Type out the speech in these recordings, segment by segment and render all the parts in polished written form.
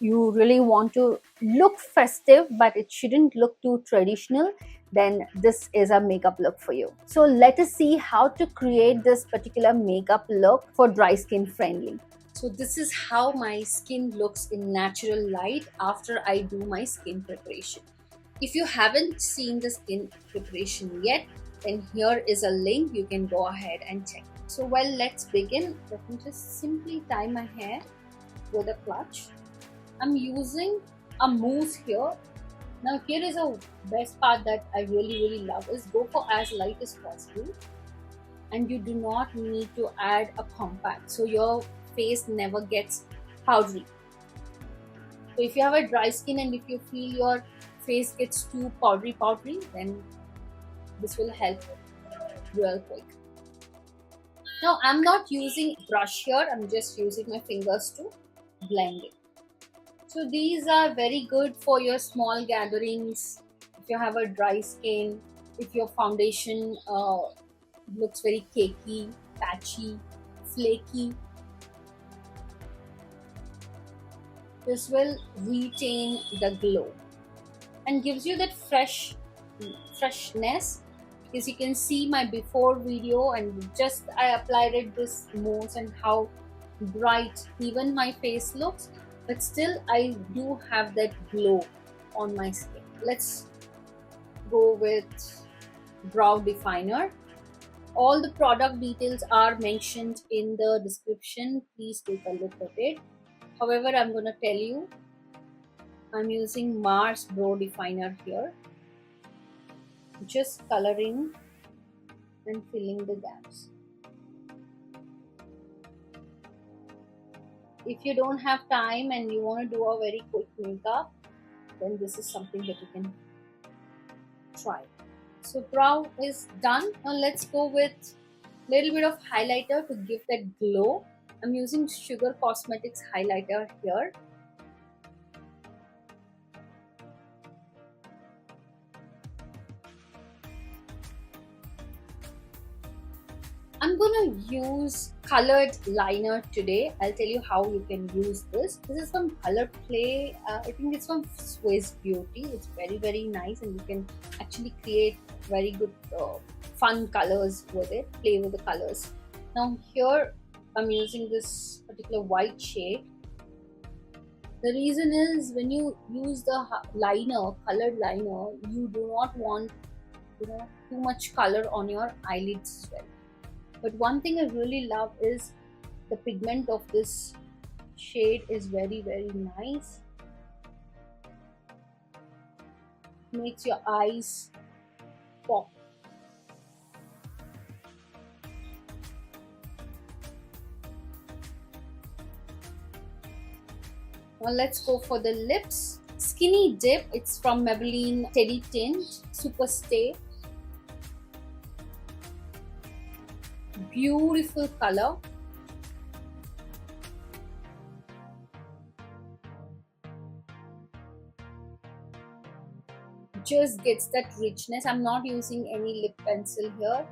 you really want to look festive but it shouldn't look too traditional, then this is a makeup look for you. So let us see how to create this particular makeup look for dry skin friendly. So this is how my skin looks in natural light after I do my skin preparation. If you haven't seen the skin preparation yet, then here is a link, you can go ahead and check. So well, let's begin. Let me just simply tie my hair with a clutch. I'm using a mousse here. Now here is a best part that I really love is go for as light as possible, and you do not need to add a compact so your face never gets powdery. So if you have a dry skin and if you feel your face gets too powdery, then this will help real quick. Now I'm not using brush here, I'm just using my fingers to blend it. So these are very good for your small gatherings, if you have a dry skin, if your foundation looks very cakey, patchy, flaky. This will retain the glow and gives you that freshness, because you can see my before video and just I applied it this mousse and how bright even my face looks, but still I do have that glow on my skin. Let's go with brow definer. All the product details are mentioned in the description, please take a look at it. However, I'm going to tell you, I'm using Mars Brow Definer here, just coloring and filling the gaps. If you don't have time and you want to do a very quick makeup, then this is something that you can try. So brow is done. Now let's go with a little bit of highlighter to give that glow. I'm using Sugar Cosmetics highlighter here. I'm gonna use colored liner today. I'll tell you how you can use this. This is from Color Play. I think it's from Swiss Beauty. It's very nice, and you can actually create very good fun colors with it. Play with the colors. Now here I'm using this particular white shade. The reason is when you use the liner, colored liner, you do not want too much color on your eyelids as well. But one thing I really love is the pigment of this shade is very nice. Makes your eyes pop. Now let's go for the lips. Skinny Dip, it's from Maybelline Teddy Tint Super Stay. Beautiful color. Just gets that richness. I'm not using any lip pencil here.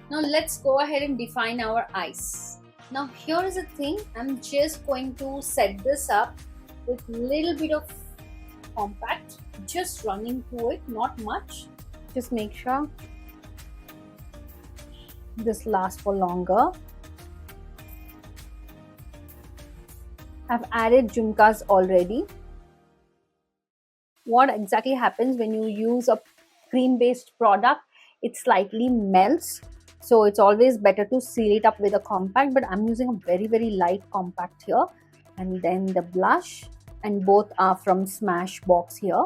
Now let's go ahead and define our eyes. Now here is the thing, I'm just going to set this up with little bit of compact, just running through it, not much. Just make sure this lasts for longer. I've added jhumkas already. What exactly happens when you use a cream based product, it slightly melts, so it's always better to seal it up with a compact, but I'm using a very light compact here. And then the blush, and both are from Smashbox here.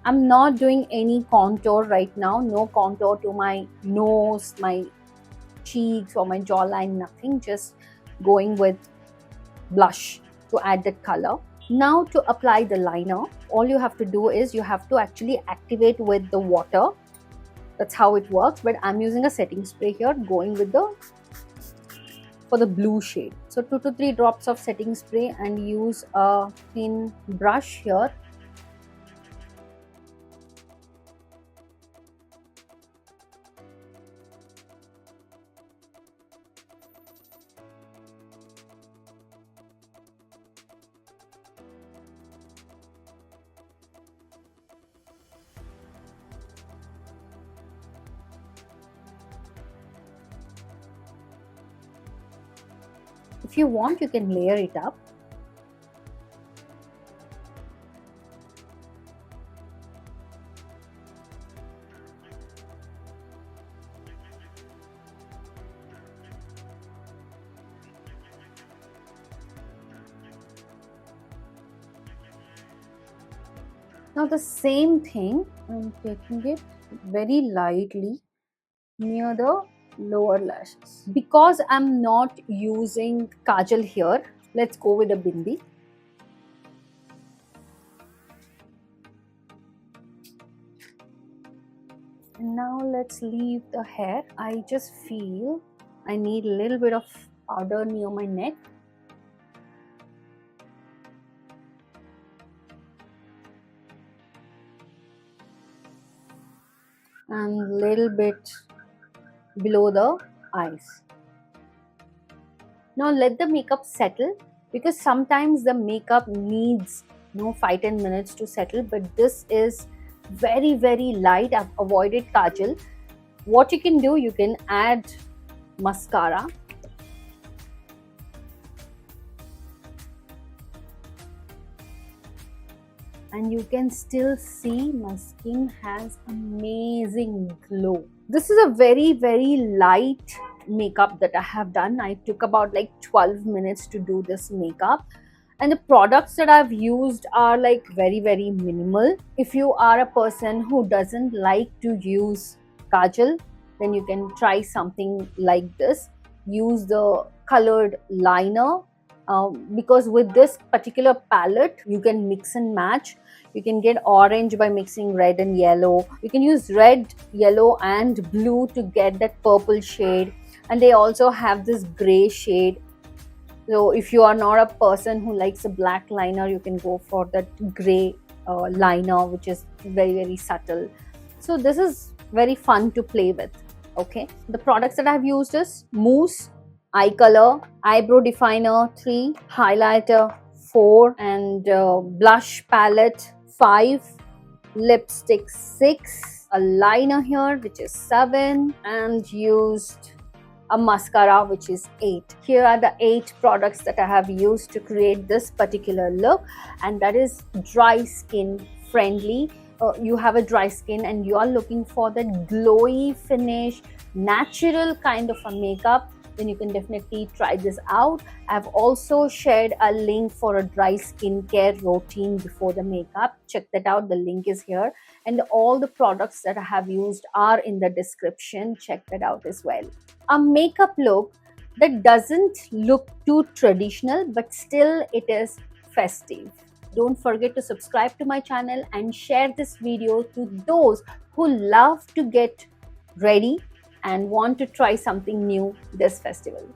I'm not doing any contour right now, no contour to my nose, my cheeks or my jawline, nothing, just going with blush to add that color. Now to apply the liner, all you have to do is you have to actually activate with the water. That's how it works, but I'm using a setting spray here, going with for the blue shade. So 2 to 3 drops of setting spray and use a thin brush here If you want, you can layer it up. Now the same thing, I'm taking it very lightly near the lower lashes. Because I'm not using kajal here, let's go with a bindi. And now let's leave the hair. I just feel I need a little bit of powder near my neck. And little bit below the eyes. Now let the makeup settle, because sometimes the makeup needs 5-10 minutes to settle, but this is very light. I've avoided kajal. What you can do, you can add mascara. And you can still see my skin has amazing glow. This is a very light makeup that I have done. I took about like 12 minutes to do this makeup. And the products that I've used are like very minimal. If you are a person who doesn't like to use kajal, then you can try something like this. Use the colored liner. Because with this particular palette, you can mix and match. You can get orange by mixing red and yellow. You can use red, yellow and blue to get that purple shade. And they also have this gray shade. So if you are not a person who likes a black liner, you can go for that gray liner, which is very subtle. So this is very fun to play with. Okay, the products that I've used is mousse, eye color, eyebrow definer 3, highlighter 4, and blush palette 5, lipstick 6, a liner here which is 7, and used a mascara which is 8. Here are the 8 products that I have used to create this particular look, and that is dry skin friendly. You have a dry skin and you are looking for that glowy finish, natural kind of a makeup, then you can definitely try this out. I've also shared a link for a dry skincare routine before the makeup. Check that out. The link is here. And all the products that I have used are in the description. Check that out as well. A makeup look that doesn't look too traditional, but still it is festive. Don't forget to subscribe to my channel and share this video to those who love to get ready and want to try something new this festival.